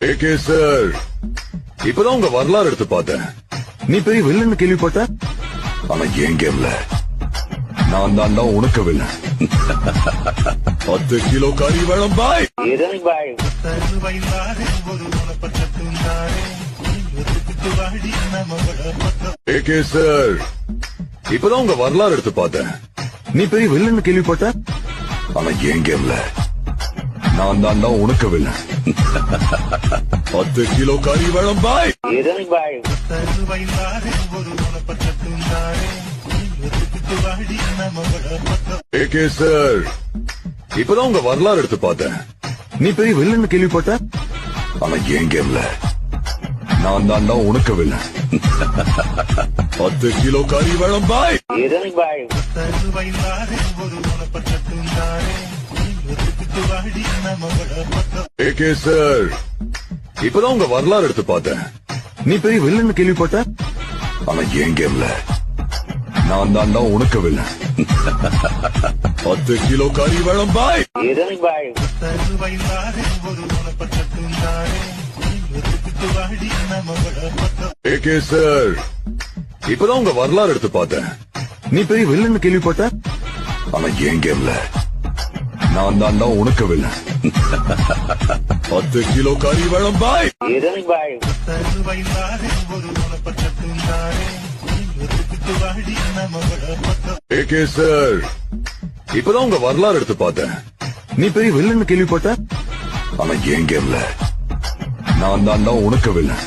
AK sir, இப்பதான் உங்க வரலாறு எடுத்து பார்த்தேன். நீ பெரிய வில்லன்னு கேள்விப்பட்ட, ஆனா என் கேம்ல நான் தான்டா உனக்கு வில்லன். 10 கிலோ கறி வேணும் பாய். ஏகே சார், இப்பதான் உங்க வரலாறு எடுத்து பார்த்தேன். நீ பெரிய வில்லன்னு கேள்விப்பட்ட, ஆனா என் கேம்ல நான் தான்டா உனக்கு வில்லன். 10 கிலோ கறி வேணும் பாய். ஏகே சார், இப்பதான் உங்க வரலாறு எடுத்து பார்த்தேன். நீ பெரிய வில்லன்னு கேள்விப்பட்ட, ஆனா என் கேம்ல நான் தான்டா உனக்கு வில்லன். 10 கிலோ கறி வேணும் பாய். ஏகே சார், இப்பதான் உங்க வரலாறு எடுத்து பார்த்தேன். நீ பெரிய வில்லன்னு கேள்விப்பட்ட, ஆனா என் கேம்ல நான் தான்டா உனக்கு வில்லன். 10 கிலோ கறி வேணும் பாய். ஏகே சார், இப்பதான் உங்க வரலாறு எடுத்து பார்த்தேன். நீ பெரிய வில்லன்னு கேள்விப்பட்ட, ஆனா என் கேம்ல நான் தான்டா உனக்கு வில்லன். 10 கிலோ கறி வேணும் பாய். ஏகே சார், இப்பதான் உங்க வரலாறு எடுத்து பார்த்தேன். நீ பெரிய வில்லன்னு கேள்விப்பட்ட, ஆனா என் கேம்ல நான் தான்டா உனக்கு வில்லன்.